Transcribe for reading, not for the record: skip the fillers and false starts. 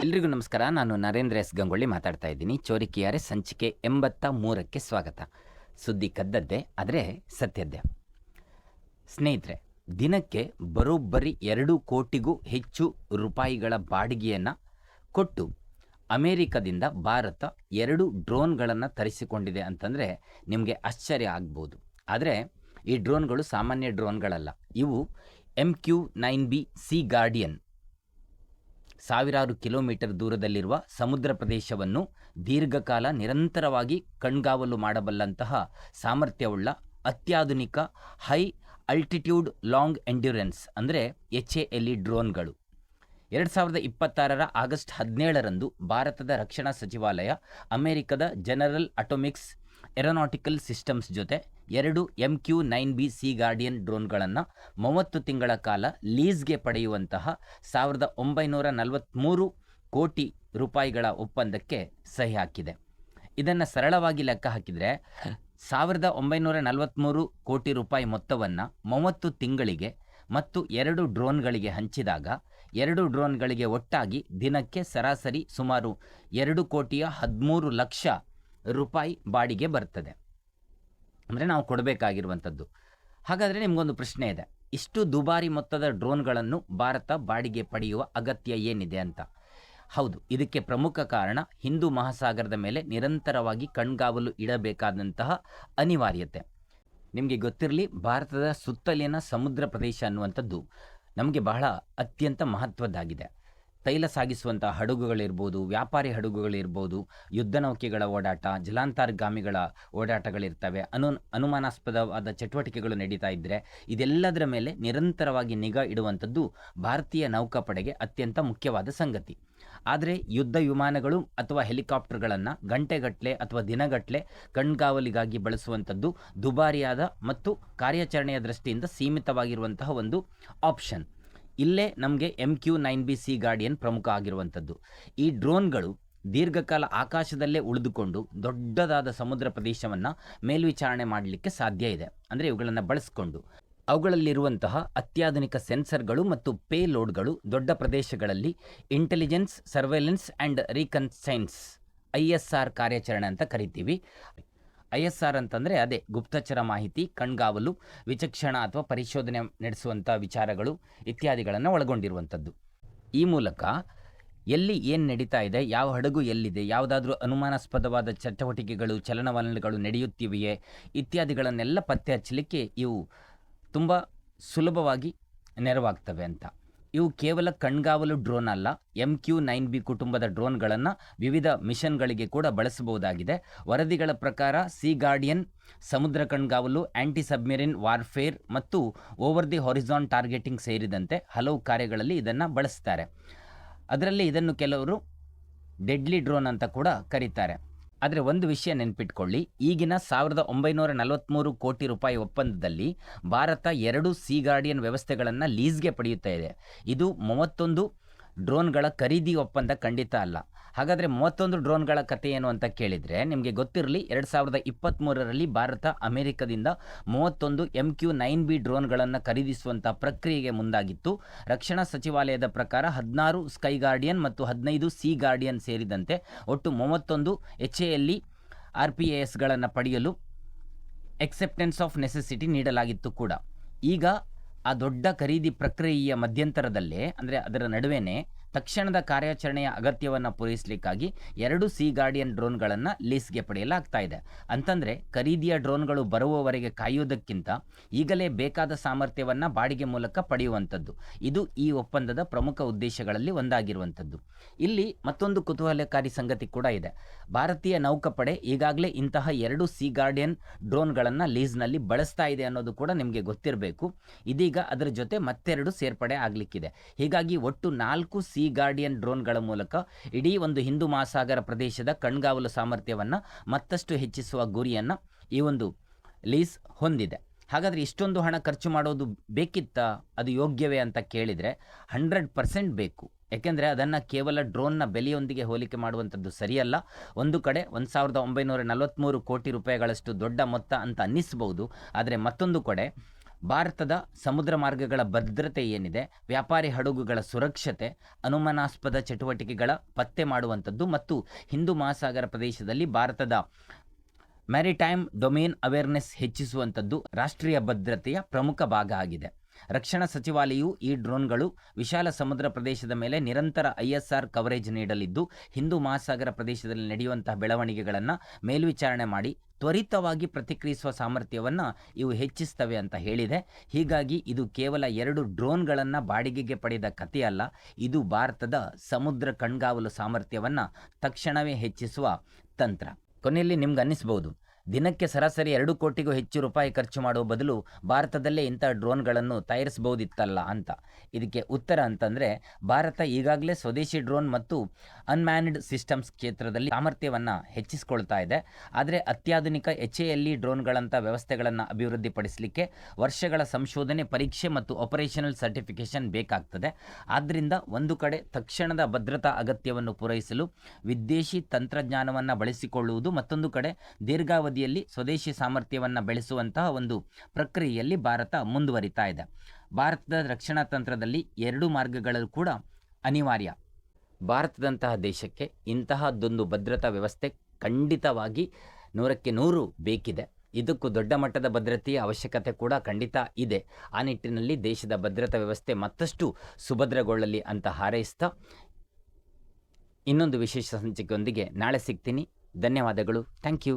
ಎಲ್ರಿಗೂ ನಮಸ್ಕಾರ. ನಾನು ನರೇಂದ್ರ ಎಸ್ ಗಂಗೊಳ್ಳಿ ಮಾತಾಡ್ತಾ ಇದ್ದೀನಿ. ಚೋರಿಕಿಯಾರೆ ಸಂಚಿಕೆ 83ಕ್ಕೆ ಸ್ವಾಗತ. ಸುದ್ದಿ ಕದ್ದದ್ದೇ, ಆದರೆ ಸತ್ಯದ್ದೇ. ಸ್ನೇಹಿತರೆ, ದಿನಕ್ಕೆ ಬರೋಬ್ಬರಿ 2 ಕೋಟಿಗೂ ಹೆಚ್ಚು ರೂಪಾಯಿಗಳ ಬಾಡಿಗೆಯನ್ನು ಕೊಟ್ಟು ಅಮೇರಿಕದಿಂದ ಭಾರತ 2 ಡ್ರೋನ್ಗಳನ್ನು ತರಿಸಿಕೊಂಡಿದೆ ಅಂತಂದರೆ ನಿಮಗೆ ಆಶ್ಚರ್ಯ ಆಗ್ಬೋದು. ಆದರೆ ಈ ಡ್ರೋನ್ಗಳು ಸಾಮಾನ್ಯ ಡ್ರೋನ್ಗಳಲ್ಲ. ಇವು MQ-9B ಸಿ ಗಾರ್ಡಿಯನ್ ಸಾವಿರಾರು ಕಿಲೋಮೀಟರ್ ದೂರದಲ್ಲಿರುವ ಸಮುದ್ರ ಪ್ರದೇಶವನ್ನು ದೀರ್ಘಕಾಲ ನಿರಂತರವಾಗಿ ಕಣ್ಗಾವಲು ಮಾಡಬಲ್ಲಂತಹ ಸಾಮರ್ಥ್ಯವುಳ್ಳ ಅತ್ಯಾಧುನಿಕ ಹೈ ಅಲ್ಟಿಟ್ಯೂಡ್ ಲಾಂಗ್ ಎಂಡ್ಯೂರೆನ್ಸ್ ಅಂದರೆ HALE ಡ್ರೋನ್ಗಳು. 2026 ಆಗಸ್ಟ್ 17ರಂದು ಭಾರತದ ರಕ್ಷಣಾ ಸಚಿವಾಲಯ ಅಮೆರಿಕದ ಜನರಲ್ ಅಟೋಮಿಕ್ಸ್ ಏರೋನಾಟಿಕಲ್ ಸಿಸ್ಟಮ್ಸ್ ಜೊತೆ 2 MQ-9B ಸಿ ಗಾರ್ಡಿಯನ್ ಡ್ರೋನ್ಗಳನ್ನು 30 ತಿಂಗಳ ಕಾಲ ಲೀಸ್ಗೆ ಪಡೆಯುವಂತಹ 1943 ಕೋಟಿ ರೂಪಾಯಿಗಳ ಒಪ್ಪಂದಕ್ಕೆ ಸಹಿ ಹಾಕಿದೆ. ಇದನ್ನು ಸರಳವಾಗಿ ಲೆಕ್ಕ ಹಾಕಿದರೆ 1943 ಕೋಟಿ ರೂಪಾಯಿ ಮೊತ್ತವನ್ನು 30 ತಿಂಗಳಿಗೆ ಮತ್ತು 2 ಡ್ರೋನ್ಗಳಿಗೆ ಹಂಚಿದಾಗ 2 ಡ್ರೋನ್ಗಳಿಗೆ ಒಟ್ಟಾಗಿ ದಿನಕ್ಕೆ ಸರಾಸರಿ ಸುಮಾರು 2,13 ಲಕ್ಷ ರೂಪಾಯಿ ಬಾಡಿಗೆ ಬರ್ತದೆ. ಅಂದರೆ ನಾವು ಕೊಡಬೇಕಾಗಿರುವಂಥದ್ದು. ಹಾಗಾದರೆ ನಿಮಗೊಂದು ಪ್ರಶ್ನೆ ಇದೆ, ಇಷ್ಟು ದುಬಾರಿ ಮೊತ್ತದ ಡ್ರೋನ್ಗಳನ್ನು ಭಾರತ ಬಾಡಿಗೆ ಪಡೆಯುವ ಅಗತ್ಯ ಏನಿದೆ ಅಂತ. ಹೌದು, ಇದಕ್ಕೆ ಪ್ರಮುಖ ಕಾರಣ ಹಿಂದೂ ಮಹಾಸಾಗರದ ಮೇಲೆ ನಿರಂತರವಾಗಿ ಕಣ್ಗಾವಲು ಇಡಬೇಕಾದಂತಹ ಅನಿವಾರ್ಯತೆ. ನಿಮಗೆ ಗೊತ್ತಿರಲಿ, ಭಾರತದ ಸುತ್ತಲಿನ ಸಮುದ್ರ ಪ್ರದೇಶ ಅನ್ನುವಂಥದ್ದು ನಮಗೆ ಬಹಳ ಅತ್ಯಂತ ಮಹತ್ವದ್ದಾಗಿದೆ. ತೈಲ ಸಾಗಿಸುವಂಥ ಹಡಗುಗಳಿರ್ಬೋದು, ವ್ಯಾಪಾರಿ ಹಡಗುಗಳಿರ್ಬೋದು, ಯುದ್ಧ ನೌಕೆಗಳ ಓಡಾಟ, ಜಲಾಂತರ್ಗಾಮಿಗಳ ಓಡಾಟಗಳಿರ್ತವೆ, ಅನುಮಾನಾಸ್ಪದವಾದ ಚಟುವಟಿಕೆಗಳು ನಡೀತಾ ಇದ್ದರೆ ಇದೆಲ್ಲದರ ಮೇಲೆ ನಿರಂತರವಾಗಿ ನಿಗಾ ಇಡುವಂಥದ್ದು ಭಾರತೀಯ ನೌಕಾಪಡೆಗೆ ಅತ್ಯಂತ ಮುಖ್ಯವಾದ ಸಂಗತಿ. ಆದರೆ ಯುದ್ಧ ವಿಮಾನಗಳು ಅಥವಾ ಹೆಲಿಕಾಪ್ಟರ್ಗಳನ್ನು ಗಂಟೆಗಟ್ಟಲೆ ಅಥವಾ ದಿನಗಟ್ಟಲೆ ಕಣ್ಗಾವಲಿಗಾಗಿ ಬಳಸುವಂಥದ್ದು ದುಬಾರಿಯಾದ ಮತ್ತು ಕಾರ್ಯಾಚರಣೆಯ ದೃಷ್ಟಿಯಿಂದ ಸೀಮಿತವಾಗಿರುವಂತಹ ಒಂದು ಆಪ್ಷನ್. ಇಲ್ಲೇ ನಮಗೆ MQ-9B ಸಿ ಗಾರ್ಡಿಯನ್ ಪ್ರಮುಖ ಆಗಿರುವಂಥದ್ದು. ಈ ಡ್ರೋನ್ಗಳು ದೀರ್ಘಕಾಲ ಆಕಾಶದಲ್ಲೇ ಉಳಿದುಕೊಂಡು ದೊಡ್ಡದಾದ ಸಮುದ್ರ ಪ್ರದೇಶವನ್ನು ಮೇಲ್ವಿಚಾರಣೆ ಮಾಡಲಿಕ್ಕೆ ಸಾಧ್ಯ ಇದೆ. ಅಂದರೆ ಇವುಗಳನ್ನು ಬಳಸಿಕೊಂಡು ಅವುಗಳಲ್ಲಿರುವಂತಹ ಅತ್ಯಾಧುನಿಕ ಸೆನ್ಸರ್ಗಳು ಮತ್ತು ಪೇಲೋಡ್ಗಳು ದೊಡ್ಡ ಪ್ರದೇಶಗಳಲ್ಲಿ ಇಂಟೆಲಿಜೆನ್ಸ್, ಸರ್ವೆಲೆನ್ಸ್ ಆ್ಯಂಡ್ ರೀಕನ್ಸೈನ್ಸ್ ISR ಕಾರ್ಯಾಚರಣೆ ಅಂತ ಕರಿತೀವಿ. ISR ಅಂತಂದರೆ ಅದೇ ಗುಪ್ತಚರ ಮಾಹಿತಿ, ಕಣ್ಗಾವಲು, ವಿಚಕ್ಷಣ ಅಥವಾ ಪರಿಶೋಧನೆ ನಡೆಸುವಂಥ ವಿಚಾರಗಳು ಇತ್ಯಾದಿಗಳನ್ನು ಒಳಗೊಂಡಿರುವಂಥದ್ದು. ಈ ಮೂಲಕ ಎಲ್ಲಿ ಏನು ನಡೀತಾ ಇದೆ, ಯಾವ ಹಡಗು ಎಲ್ಲಿದೆ, ಯಾವುದಾದ್ರೂ ಅನುಮಾನಾಸ್ಪದವಾದ ಚಟುವಟಿಕೆಗಳು, ಚಲನವಲನಗಳು ನಡೆಯುತ್ತಿವೆಯೇ ಇತ್ಯಾದಿಗಳನ್ನೆಲ್ಲ ಪತ್ತೆ ಹಚ್ಚಲಿಕ್ಕೆ ಇವು ತುಂಬ ಸುಲಭವಾಗಿ ನೆರವಾಗ್ತವೆ ಅಂತ. ಇವು ಕೇವಲ ಕಣ್ಗಾವಲು ಡ್ರೋನ್ ಅಲ್ಲ, MQ-9B ಕುಟುಂಬದ ಡ್ರೋನ್ಗಳನ್ನು ವಿವಿಧ ಮಿಷನ್ಗಳಿಗೆ ಕೂಡ ಬಳಸಬಹುದಾಗಿದೆ. ವರದಿಗಳ ಪ್ರಕಾರ ಸಿ ಗಾರ್ಡಿಯನ್ ಸಮುದ್ರ ಕಣ್ಗಾವಲು, ಆ್ಯಂಟಿ ಸಬ್ಮೆರಿನ್ ವಾರ್ಫೇರ್ ಮತ್ತು ಓವರ್ ದಿ ಹಾರಿಜಾನ್ ಟಾರ್ಗೆಟಿಂಗ್ ಸೇರಿದಂತೆ ಹಲವು ಕಾರ್ಯಗಳಲ್ಲಿ ಇದನ್ನು ಬಳಸ್ತಾರೆ. ಅದರಲ್ಲಿ ಇದನ್ನು ಕೆಲವರು ಡೆಡ್ಲಿ ಡ್ರೋನ್ ಅಂತ ಕೂಡ ಕರೀತಾರೆ. ಆದರೆ ಒಂದು ವಿಷಯ ನೆನಪಿಟ್ಕೊಳ್ಳಿ, ಈಗಿನ 1943 ಕೋಟಿ ರೂಪಾಯಿ ಒಪ್ಪಂದದಲ್ಲಿ ಭಾರತ 2 ಸಿ ಗಾರ್ಡಿಯನ್ ವ್ಯವಸ್ಥೆಗಳನ್ನು ಲೀಸ್ಗೆ ಪಡೆಯುತ್ತಾ ಇದೆ. ಇದು 31 ಡ್ರೋನ್ಗಳ ಖರೀದಿ ಒಪ್ಪಂದ ಖಂಡಿತ ಅಲ್ಲ. ಹಾಗಾದರೆ 31 ಡ್ರೋನ್ಗಳ ಕಥೆ ಏನು ಅಂತ ಕೇಳಿದರೆ ನಿಮಗೆ ಗೊತ್ತಿರಲಿ, 2023ರಲ್ಲಿ ಭಾರತ ಅಮೆರಿಕದಿಂದ 31 MQ-9B ಡ್ರೋನ್ಗಳನ್ನು ಖರೀದಿಸುವಂಥ ಪ್ರಕ್ರಿಯೆಗೆ ಮುಂದಾಗಿತ್ತು. ರಕ್ಷಣಾ ಸಚಿವಾಲಯದ ಪ್ರಕಾರ 16 ಸ್ಕೈ ಗಾರ್ಡಿಯನ್ ಮತ್ತು 15 ಸಿ ಗಾರ್ಡಿಯನ್ ಸೇರಿದಂತೆ ಒಟ್ಟು 31 HALE RPASಗಳನ್ನು ಪಡೆಯಲು ಎಕ್ಸೆಪ್ಟೆನ್ಸ್ ಆಫ್ ನೆಸೆಸಿಟಿ ನೀಡಲಾಗಿತ್ತು ಕೂಡ. ಈಗ ಆ ದೊಡ್ಡ ಖರೀದಿ ಪ್ರಕ್ರಿಯೆಯ ಮಧ್ಯಂತರದಲ್ಲೇ, ಅಂದರೆ ಅದರ ನಡುವೆನೇ ತಕ್ಷಣದ ಕಾರ್ಯಾಚರಣೆಯ ಅಗತ್ಯವನ್ನು ಪೂರೈಸಲಿಕ್ಕಾಗಿ 2 ಸಿ ಗಾರ್ಡಿಯನ್ ಡ್ರೋನ್ಗಳನ್ನು ಲೀಸ್ಗೆ ಪಡೆಯಲಾಗ್ತಾ ಇದೆ. ಅಂತಂದರೆ ಖರೀದಿಯ ಡ್ರೋನ್ಗಳು ಬರುವವರೆಗೆ ಕಾಯುವುದಕ್ಕಿಂತ ಈಗಲೇ ಬೇಕಾದ ಸಾಮರ್ಥ್ಯವನ್ನು ಬಾಡಿಗೆ ಮೂಲಕ ಪಡೆಯುವಂಥದ್ದು. ಇದು ಈ ಒಪ್ಪಂದದ ಪ್ರಮುಖ ಉದ್ದೇಶಗಳಲ್ಲಿ ಒಂದಾಗಿರುವಂಥದ್ದು. ಇಲ್ಲಿ ಮತ್ತೊಂದು ಕುತೂಹಲಕಾರಿ ಸಂಗತಿ ಕೂಡ ಇದೆ. ಭಾರತೀಯ ನೌಕಾಪಡೆ ಈಗಾಗಲೇ ಇಂತಹ 2 ಸಿ ಗಾರ್ಡಿಯನ್ ಡ್ರೋನ್ಗಳನ್ನು ಲೀಸ್ನಲ್ಲಿ ಬಳಸ್ತಾ ಇದೆ ಅನ್ನೋದು ಕೂಡ ನಿಮಗೆ ಗೊತ್ತಿರಬೇಕು. ಇದೀಗ ಅದರ ಜೊತೆ ಮತ್ತೆರಡು ಸೇರ್ಪಡೆ ಆಗಲಿಕ್ಕಿದೆ. ಹೀಗಾಗಿ ಒಟ್ಟು 4 ಸಿ ಗಾರ್ಡಿಯನ್ ಡ್ರೋನ್ಗಳ ಮೂಲಕ ಇಡೀ ಒಂದು ಹಿಂದೂ ಮಹಾಸಾಗರ ಪ್ರದೇಶದ ಕಣ್ಗಾವಲು ಸಾಮರ್ಥ್ಯವನ್ನು ಮತ್ತಷ್ಟು ಹೆಚ್ಚಿಸುವ ಗುರಿಯನ್ನು ಈ ಒಂದು ಲೀಸ್ ಹೊಂದಿದೆ. ಹಾಗಾದರೆ ಇಷ್ಟೊಂದು ಹಣ ಖರ್ಚು ಮಾಡೋದು ಬೇಕಿತ್ತಾ, ಅದು ಯೋಗ್ಯವೇ ಅಂತ ಕೇಳಿದರೆ 100% ಬೇಕು. ಯಾಕೆಂದರೆ ಅದನ್ನು ಕೇವಲ ಡ್ರೋನ್ನ ಬೆಲೆಯೊಂದಿಗೆ ಹೋಲಿಕೆ ಮಾಡುವಂಥದ್ದು ಸರಿಯಲ್ಲ. ಒಂದು ಕಡೆ 1943 ಕೋಟಿ ರೂಪಾಯಿಗಳಷ್ಟು ದೊಡ್ಡ ಮೊತ್ತ ಅಂತ ಅನ್ನಿಸ್ಬೋದು, ಆದರೆ ಮತ್ತೊಂದು ಕಡೆ ಭಾರತದ ಸಮುದ್ರ ಮಾರ್ಗಗಳ ಭದ್ರತೆ ಏನಿದೆ, ವ್ಯಾಪಾರಿ ಹಡಗುಗಳ ಸುರಕ್ಷತೆ, ಅನುಮಾನಾಸ್ಪದ ಚಟುವಟಿಕೆಗಳ ಪತ್ತೆ ಮಾಡುವಂಥದ್ದು ಮತ್ತು ಹಿಂದೂ ಮಹಾಸಾಗರ ಪ್ರದೇಶದಲ್ಲಿ ಭಾರತದ ಮ್ಯಾರಿಟೈಮ್ ಡೊಮೇನ್ ಅವೇರ್ನೆಸ್ ಹೆಚ್ಚಿಸುವಂಥದ್ದು ರಾಷ್ಟ್ರೀಯ ಭದ್ರತೆಯ ಪ್ರಮುಖ ಭಾಗ ಆಗಿದೆ. ರಕ್ಷಣಾ ಸಚಿವಾಲಯವು ಈ ಡ್ರೋನ್ಗಳು ವಿಶಾಲ ಸಮುದ್ರ ಪ್ರದೇಶದ ಮೇಲೆ ನಿರಂತರ ISR ಕವರೇಜ್ ನೀಡಲಿದ್ದು, ಹಿಂದೂ ಮಹಾಸಾಗರ ಪ್ರದೇಶದಲ್ಲಿ ನಡೆಯುವಂತಹ ಬೆಳವಣಿಗೆಗಳನ್ನು ಮೇಲ್ವಿಚಾರಣೆ ಮಾಡಿ ತ್ವರಿತವಾಗಿ ಪ್ರತಿಕ್ರಿಯಿಸುವ ಸಾಮರ್ಥ್ಯವನ್ನು ಇವು ಹೆಚ್ಚಿಸ್ತವೆ ಅಂತ ಹೇಳಿದೆ. ಹೀಗಾಗಿ ಇದು ಕೇವಲ 2 ಡ್ರೋನ್ಗಳನ್ನು ಬಾಡಿಗೆಗೆ ಪಡೆದ ಕಥೆಯಲ್ಲ, ಇದು ಭಾರತದ ಸಮುದ್ರ ಕಣ್ಗಾವಲು ಸಾಮರ್ಥ್ಯವನ್ನು ತಕ್ಷಣವೇ ಹೆಚ್ಚಿಸುವ ತಂತ್ರ. ಕೊನೆಯಲ್ಲಿ ನಿಮ್ಗೆ ಅನ್ನಿಸ್ಬೋದು, ದಿನಕ್ಕೆ ಸರಾಸರಿ 2 ಕೋಟಿಗೂ ಹೆಚ್ಚು ರೂಪಾಯಿ ಖರ್ಚು ಮಾಡುವ ಬದಲು ಭಾರತದಲ್ಲೇ ಇಂಥ ಡ್ರೋನ್ಗಳನ್ನು ತಯಾರಿಸಬಹುದಿತ್ತಲ್ಲ ಅಂತ. ಇದಕ್ಕೆ ಉತ್ತರ ಅಂತಂದರೆ, ಭಾರತ ಈಗಾಗಲೇ ಸ್ವದೇಶಿ ಡ್ರೋನ್ ಮತ್ತು ಅನ್ಮ್ಯಾನ್ಡ್ ಸಿಸ್ಟಮ್ಸ್ ಕ್ಷೇತ್ರದಲ್ಲಿ ಸಾಮರ್ಥ್ಯವನ್ನು ಹೆಚ್ಚಿಸಿಕೊಳ್ತಾ ಇದೆ. ಆದರೆ ಅತ್ಯಾಧುನಿಕ HALE ಡ್ರೋನ್ಗಳಂಥ ವ್ಯವಸ್ಥೆಗಳನ್ನು ಅಭಿವೃದ್ಧಿಪಡಿಸಲಿಕ್ಕೆ ವರ್ಷಗಳ ಸಂಶೋಧನೆ, ಪರೀಕ್ಷೆ ಮತ್ತು ಆಪರೇಷನಲ್ ಸರ್ಟಿಫಿಕೇಷನ್ ಬೇಕಾಗ್ತದೆ. ಆದ್ದರಿಂದ ಒಂದು ಕಡೆ ತಕ್ಷಣದ ಭದ್ರತಾ ಅಗತ್ಯವನ್ನು ಪೂರೈಸಲು ವಿದೇಶಿ ತಂತ್ರಜ್ಞಾನವನ್ನು ಬಳಸಿಕೊಳ್ಳುವುದು, ಮತ್ತೊಂದು ಕಡೆ ದೀರ್ಘಾವಧಿ ಸ್ವದೇಶಿ ಸಾಮರ್ಥ್ಯವನ್ನು ಬೆಳೆಸುವಂತಹ ಒಂದು ಪ್ರಕ್ರಿಯೆಯಲ್ಲಿ ಭಾರತ ಮುಂದುವರಿತಾ ಇದೆ. ಭಾರತದ ರಕ್ಷಣಾ ತಂತ್ರದಲ್ಲಿ 2 ಮಾರ್ಗಗಳು ಕೂಡ ಅನಿವಾರ್ಯ. ಭಾರತದಂತಹ ದೇಶಕ್ಕೆ ಇಂತಹದ್ದೊಂದು ಭದ್ರತಾ ವ್ಯವಸ್ಥೆ ಖಂಡಿತವಾಗಿ 100ಕ್ಕೆ 100 ಬೇಕಿದೆ. ಇದಕ್ಕೂ ದೊಡ್ಡ ಮಟ್ಟದ ಭದ್ರತೆಯ ಅವಶ್ಯಕತೆ ಕೂಡ ಖಂಡಿತ ಇದೆ. ಆ ನಿಟ್ಟಿನಲ್ಲಿ ದೇಶದ ಭದ್ರತಾ ವ್ಯವಸ್ಥೆ ಮತ್ತಷ್ಟು ಸುಭದ್ರಗೊಳ್ಳಲಿ ಅಂತ ಹಾರೈಸ್ತಾ ಇನ್ನೊಂದು ವಿಶೇಷ ಸಂಚಿಕೆಯೊಂದಿಗೆ ನಾಳೆ ಸಿಗ್ತೀನಿ. ಧನ್ಯವಾದಗಳು. Thank you.